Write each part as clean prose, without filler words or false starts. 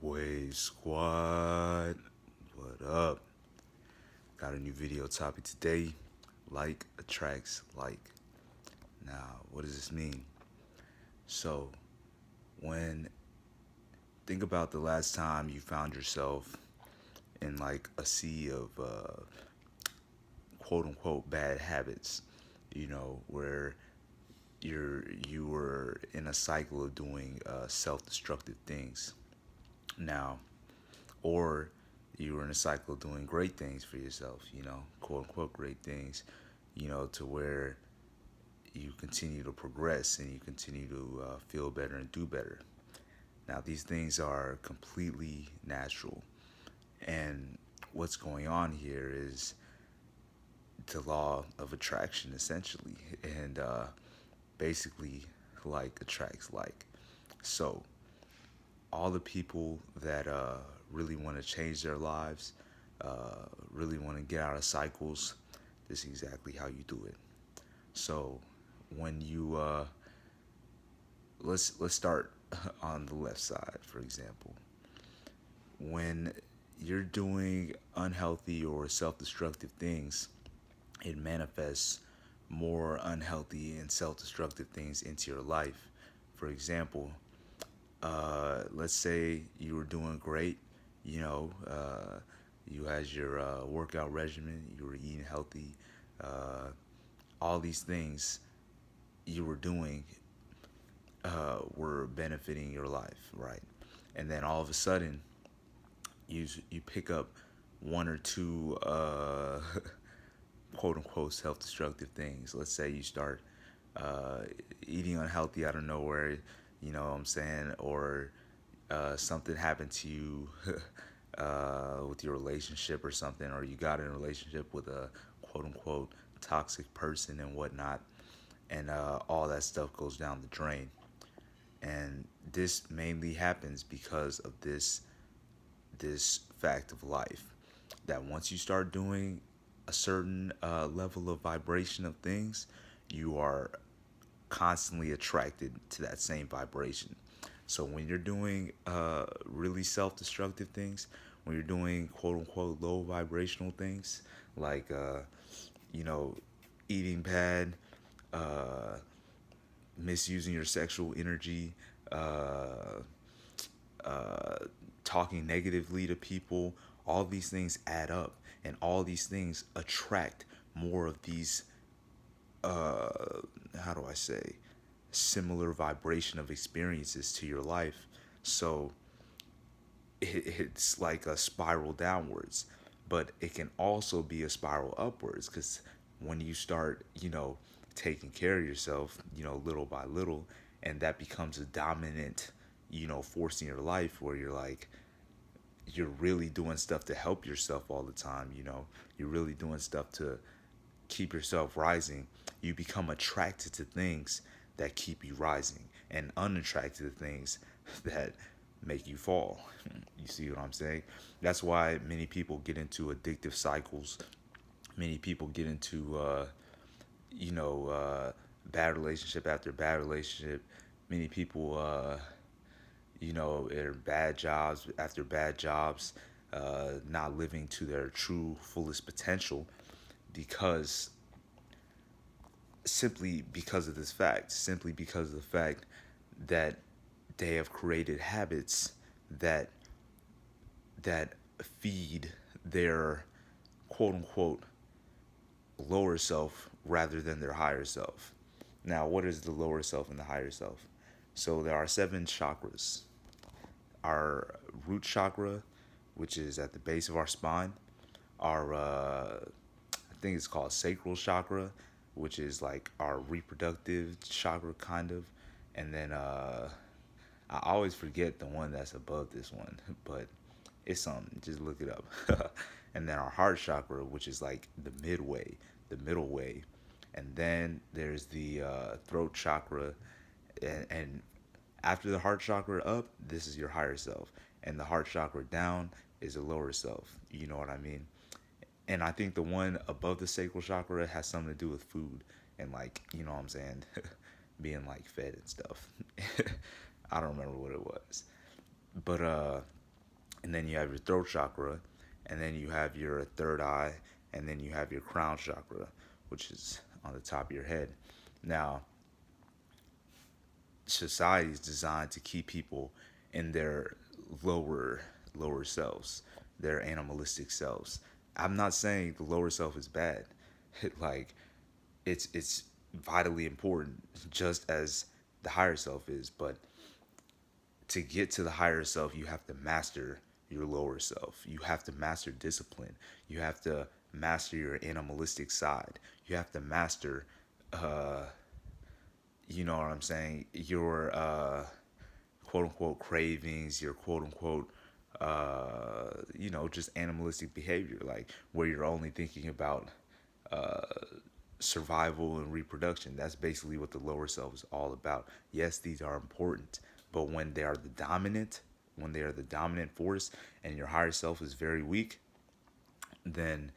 Wave Squad, what up? Got a new video topic today. Like attracts like. Now, what does this mean? So, when think about the last time you found yourself in like a sea of quote unquote bad habits, where you were in a cycle of doing self-destructive things. Now, or you were in a cycle of doing great things for yourself, quote unquote great things, to where you continue to progress and you continue to feel better and do better. Now, these things are completely natural. And what's going on here is the law of attraction, essentially. And basically, like attracts like. So, all the people that really want to change their lives, really want to get out of cycles, this is exactly how you do it. So when you let's start on the left side, for example. When you're doing unhealthy or self-destructive things, it manifests more unhealthy and self-destructive things into your life. For example, let's say you were doing great, you had your workout regimen, you were eating healthy, uh, all these things you were doing were benefiting your life, right? And then all of a sudden, you pick up one or two quote unquote self destructive things. Let's say you start uh, eating unhealthy out of nowhere, you know what I'm saying, or something happened to you with your relationship or something, or you got in a relationship with a quote unquote toxic person and whatnot, and all that stuff goes down the drain. And this mainly happens because of this fact of life, that once you start doing a certain level of vibration of things, you are constantly attracted to that same vibration. So when you're doing really self-destructive things, when you're doing quote unquote low vibrational things, like you know, eating bad, uh, misusing your sexual energy, uh, uh, talking negatively to people, all these things add up, and all these things attract more of these. How do I say? Similar vibration of experiences to your life. So it's like a spiral downwards, but it can also be a spiral upwards, because when you start, taking care of yourself, little by little, and that becomes a dominant, force in your life, where you're really doing stuff to help yourself all the time, you're really doing stuff to keep yourself rising. You become attracted to things that keep you rising, and unattracted to things that make you fall. You see what I'm saying? That's why many people get into addictive cycles. Many people get into, you know, uh, bad relationship after bad relationship. Many people, are bad jobs after bad jobs, not living to their true fullest potential, because simply because of this fact, simply because of the fact that they have created habits that that feed their quote unquote lower self rather than their higher self. Now, what is the lower self and the higher self? So there are seven chakras. Our root chakra, which is at the base of our spine, our I think it's called sacral chakra, which is like our reproductive chakra kind of, and then I always forget the one that's above this one, but it's something. Just look it up. And then our heart chakra, which is like the midway, the middle way, and then there's the throat chakra, and after the heart chakra up, this is your higher self, and the heart chakra down is the lower self. You know what I mean? And I think the one above the sacral chakra has something to do with food and, like, you know what I'm saying, being like fed and stuff. I don't remember what it was, but and then you have your throat chakra, and then you have your third eye, and then you have your crown chakra, which is on the top of your head. Now, society is designed to keep people in their lower selves, their animalistic selves. I'm not saying the lower self is bad. Like it's vitally important just as the higher self is, but to get to the higher self, you have to master your lower self. You have to master discipline. You have to master your animalistic side. You have to master, uh, you know what I'm saying, your quote unquote cravings, your quote unquote, just animalistic behavior, like where you're only thinking about survival and reproduction. That's basically what the lower self is all about. Yes, these are important, but when they are the dominant force and your higher self is very weak, then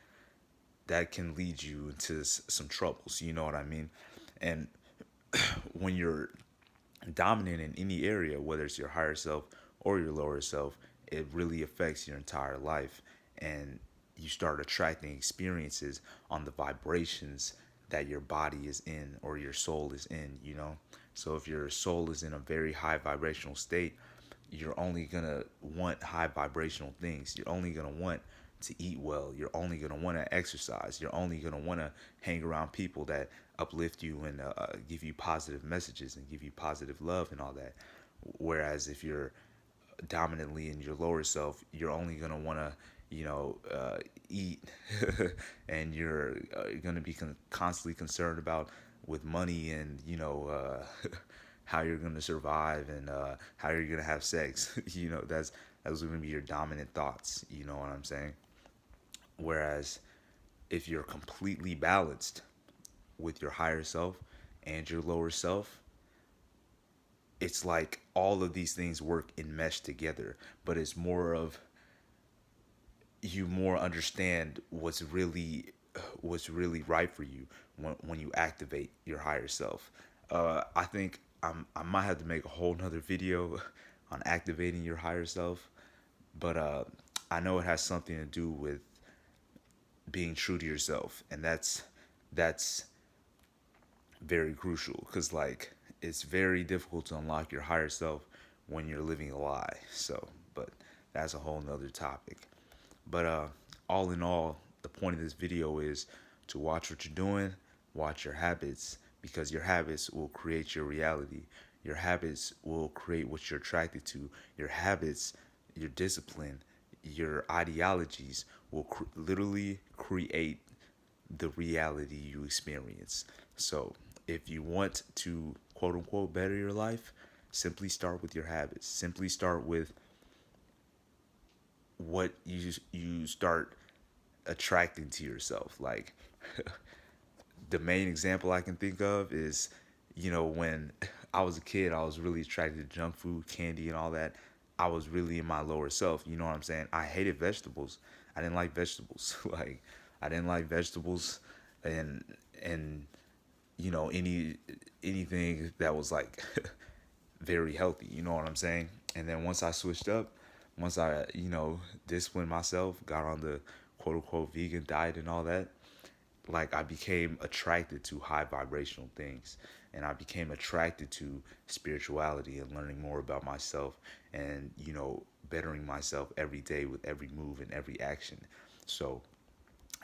that can lead you into some troubles. You know what I mean? And when you're dominant in any area, whether it's your higher self or your lower self, it really affects your entire life. And you start attracting experiences on the vibrations that your body is in or your soul is in, you know? So if your soul is in a very high vibrational state, you're only gonna want high vibrational things. You're only gonna want to eat well. You're only gonna want to exercise. You're only gonna want to hang around people that uplift you and give you positive messages and give you positive love and all that. Whereas if you're dominantly in your lower self, you're only gonna want to, eat, and you're gonna be constantly concerned about with money and how you're gonna survive and how you're gonna have sex. That's gonna be your dominant thoughts. You know what I'm saying? Whereas if you're completely balanced with your higher self and your lower self, it's like all of these things work in mesh together, but it's more of you more understand what's really right for you when you activate your higher self. I think I might have to make a whole nother video on activating your higher self, but I know it has something to do with being true to yourself, and that's very crucial because like it's very difficult to unlock your higher self when you're living a lie. So, but that's a whole nother topic. But all in all, the point of this video is to watch what you're doing, watch your habits, because your habits will create your reality. Your habits will create what you're attracted to. Your habits, your discipline, your ideologies will literally create the reality you experience. So, if you want to quote unquote better your life, simply start with your habits. Simply start with what you start attracting to yourself. Like the main example I can think of is, when I was a kid, I was really attracted to junk food, candy, and all that. I was really in my lower self. You know what I'm saying? I hated vegetables. I didn't like vegetables. Like I didn't like vegetables, and and anything that was like very healthy. You know what I'm saying? And then once I switched up, once I disciplined myself, got on the quote unquote vegan diet and all that, like I became attracted to high vibrational things, and I became attracted to spirituality and learning more about myself and bettering myself every day with every move and every action. So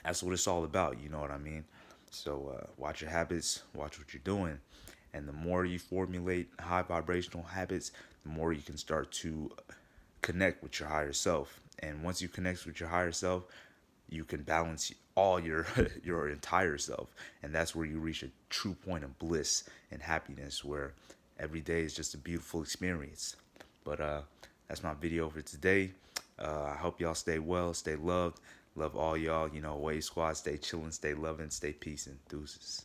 that's what it's all about. You know what I mean? So watch your habits, watch what you're doing, and the more you formulate high vibrational habits, the more you can start to connect with your higher self. And once you connect with your higher self, you can balance all your your entire self, and that's where you reach a true point of bliss and happiness, where every day is just a beautiful experience. But that's my video for today. I hope y'all stay well, stay loved. Love all y'all. Wave Squad, stay chilling, stay loving, stay peace, and deuces.